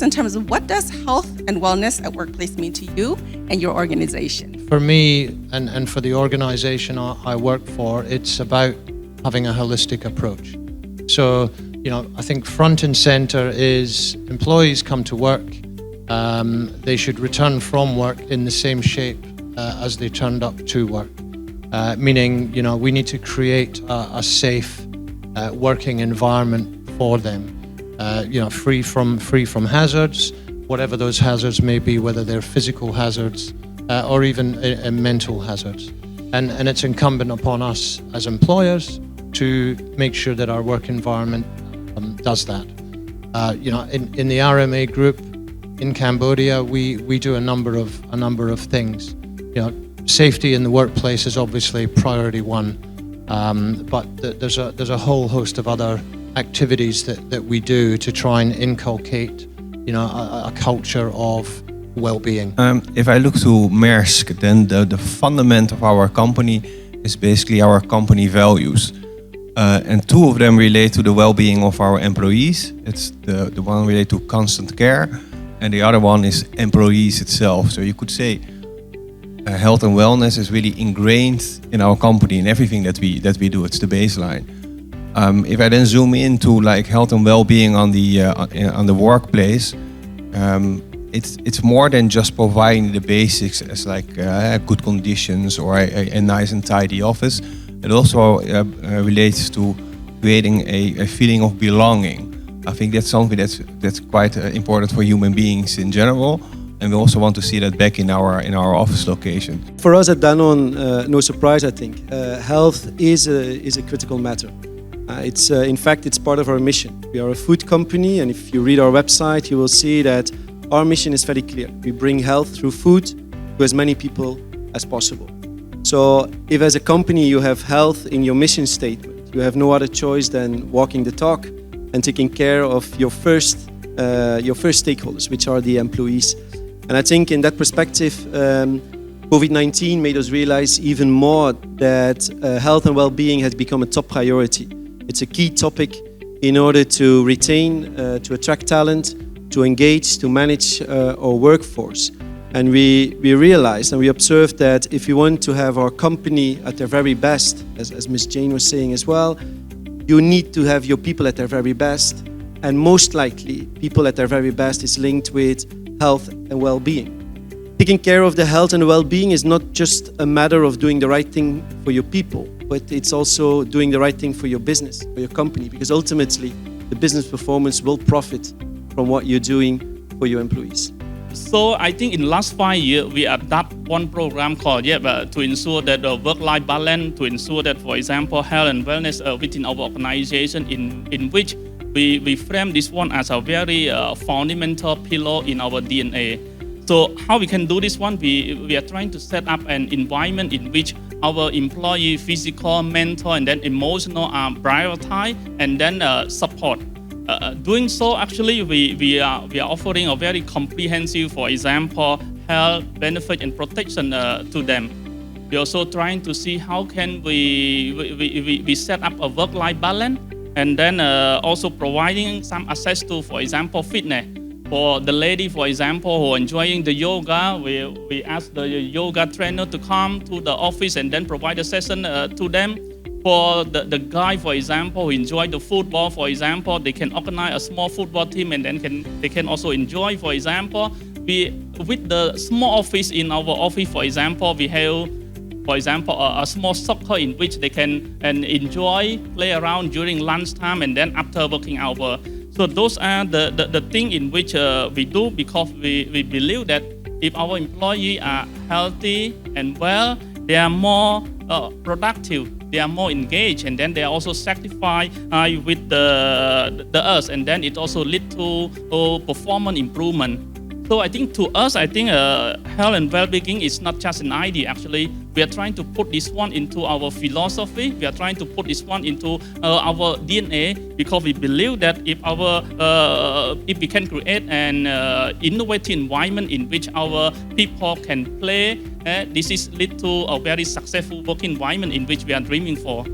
in terms of what does health and wellness at workplace mean to you and your organization? For me and for the organization I work for, it's about having a holistic approach. So, I think front and center is employees come to work, they should return from work in the same shape as they turned up to work. Meaning, we need to create a safe working environment for them, free from hazards, whatever those hazards may be, whether they're physical hazards or even mental hazards. And it's incumbent upon us as employers to make sure that our work environment does that. In the RMA group in Cambodia, we do a number of things. Safety in the workplace is obviously priority one, but there's a whole host of other activities that we do to try and inculcate, a culture of well-being. If I look to Maersk, then the fundament of our company is basically our company values. And two of them relate to the well-being of our employees. It's the one related to constant care, and the other one is employees itself. So you could say health and wellness is really ingrained in our company, in everything that we do. It's the baseline. If I then zoom into like health and well-being on the workplace, it's more than just providing the basics as like good conditions or a nice and tidy office. It also relates to creating a feeling of belonging. I think that's something that's quite important for human beings in general, and we also want to see that back in our office location. For us at Danone, no surprise, I think health is a critical matter. In fact, it's part of our mission. We are a food company, and if you read our website, you will see that our mission is very clear. We bring health through food to as many people as possible. So if as a company you have health in your mission statement, you have no other choice than walking the talk and taking care of your first stakeholders, which are the employees. And I think in that perspective, COVID-19 made us realize even more that health and well-being has become a top priority. It's a key topic in order to retain, to attract talent, to engage, to manage our workforce. And we realized and we observed that if you want to have our company at their very best, as Ms. Jane was saying as well, you need to have your people at their very best. And most likely, people at their very best is linked with health and well-being. Taking care of the health and well-being is not just a matter of doing the right thing for your people, but it's also doing the right thing for your business, for your company, because ultimately the business performance will profit from what you're doing for your employees. So I think in the last 5 years, we adopt one program called to ensure that the work-life balance, to ensure that, for example, health and wellness within our organization, in which we frame this one as a very fundamental pillar in our DNA. So how we can do this one? We are trying to set up an environment in which our employee physical, mental, and then emotional are prioritized and then support. Doing so, actually, we are offering a very comprehensive, for example, health benefit and protection to them. We're also trying to see how can we set up a work-life balance, and then also providing some access to, for example, fitness. For the lady, for example, who are enjoying the yoga, we ask the yoga trainer to come to the office and then provide a session to them. For the guy, for example, who enjoy the football, for example, they can organize a small football team and then they can also enjoy, for example, with the small office in our office, for example, we have, for example, a small soccer in which they can enjoy, play around during lunchtime and then after working hour. So those are the thing in which we do, because we believe that if our employees are healthy and well, they are more productive, they are more engaged, and then they are also satisfied with the us, and then it also leads to performance improvement. So I think to us, health and well-being is not just an idea. Actually, we are trying to put this one into our philosophy. We are trying to put this one into our DNA, because we believe that if we can create an innovative environment in which our people can play, this is lead to a very successful working environment in which we are dreaming for.